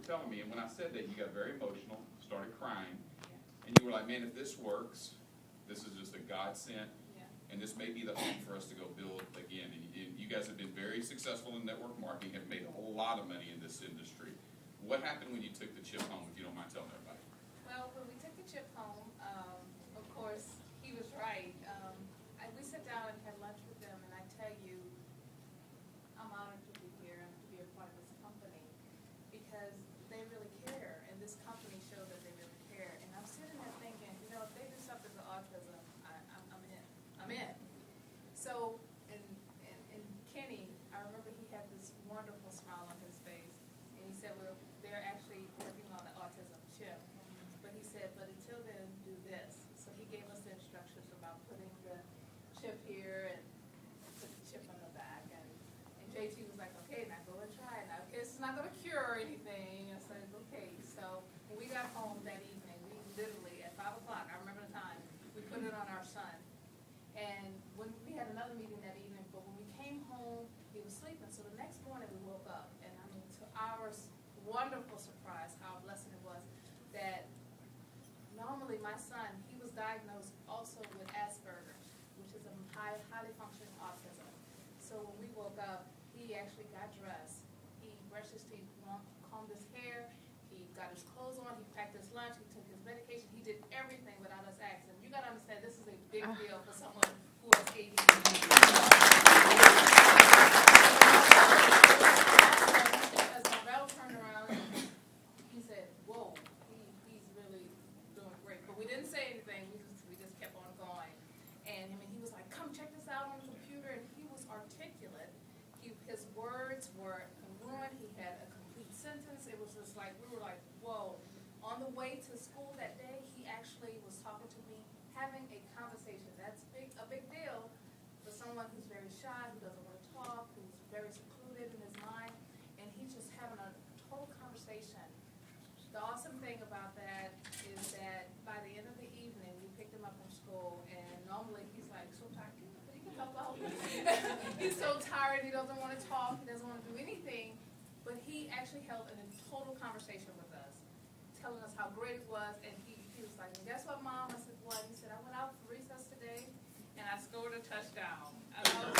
telling me, and when I said that, you got very emotional, started crying, and you were like, man, if this works, this is just a godsend, and this may be the home for us to go build again. And you guys have been very successful in network marketing, have made a whole lot of money in this industry. What happened when you took the chip home, if you don't mind telling everybody? Well, when we took the chip home, of course, he was right. We sat down and had lunch with them, and I tell you, I'm honored to be here and to be a part of this company because they really care, and this company showed that they really care. And I'm sitting there thinking, you know, if they do something to autism, I'm in. I'm in. So, and Kenny, I remember he had this wonderful smile on his face, and he said, well, they're actually working on the autism chip. But he said, but until then, do this. So he gave us the instructions about putting the chip here and put the chip on the back. And JT was like, okay, now go and try it. Now, it's not going to cure anything. I said, okay. So when we got home that evening, we literally, at 5 o'clock, I remember the time, we put it on our son. And when we had another meeting that evening, but when we came home, he was sleeping. So the next morning, we woke up. And I mean, to our wonderful surprise, how blessed it was, that normally my son, he was diagnosed also with Asperger's, which is a highly functioning autism. So when we woke up, he actually got dressed. He brushed his teeth, combed his hair, he got his clothes on, he packed his lunch, he took his medication, he did everything without us asking. You gotta understand, this is a big deal for someone who has ADHD. As Marvell turned around, he said, whoa, he's really doing great. But we didn't say anything, we just kept on going. And I mean, he was like, come check this out on the computer, and he was articulate. His words were congruent, he had a complete sentence. It was just like, we were like, whoa. On the way to school that day, he actually was talking to me, having a conversation. That's a big deal for someone who's very shy, who doesn't want to talk, who's very secluded in his mind, and he's just having a total conversation. The awesome thing about that is that by the end of the evening, we picked him up from school, and normally he's like so tired. He can help out. He's so tired, he doesn't want to talk, he doesn't want to do anything, but he actually held a total conversation with us, telling us how great it was, and he was like, and guess what, Mom? I said, what? He said, I went out for recess today, and I scored a touchdown. And I was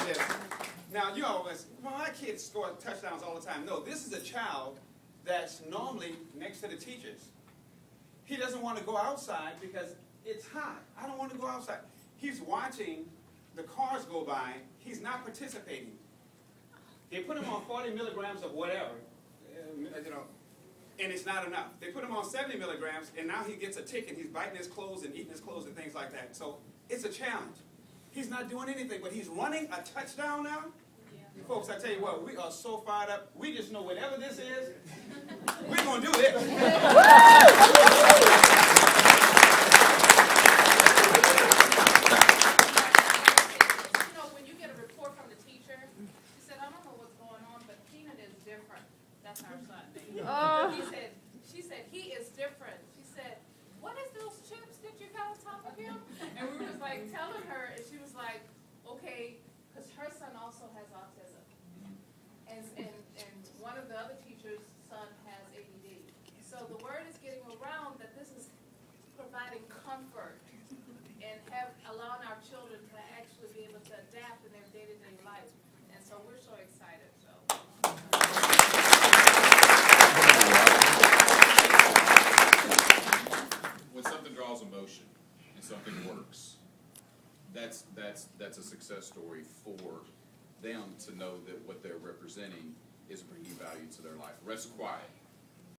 like, Now, you always, well, my kids score touchdowns all the time. No, this is a child that's normally next to the teachers. He doesn't want to go outside because it's hot. I don't want to go outside. He's watching the cars go by. He's not participating. They put him on 40 milligrams of whatever, and it's not enough. They put him on 70 milligrams, and now he gets a ticket. He's biting his clothes and eating his clothes and things like that. So it's a challenge. He's not doing anything, but he's running a touchdown now. Yeah. Folks, I tell you what, we are so fired up. We just know whatever this is, we're going to do this. When you get a report from the teacher, she said, I don't know what's going on, but Keenan is different. That's our son. She said, he is different. She said, what is those chips that you got on top of him? And we were just like telling her, and she was like, okay, because her son also has autism. And one of the other teachers' son has ADD. So the word is getting around that this is providing comfort and allowing our children to actually be able to adapt in their day-to-day life. And so we're so excited. When something draws emotion and something works, that's a success story for them to know that what they're representing is bringing value to their life. Rest quiet.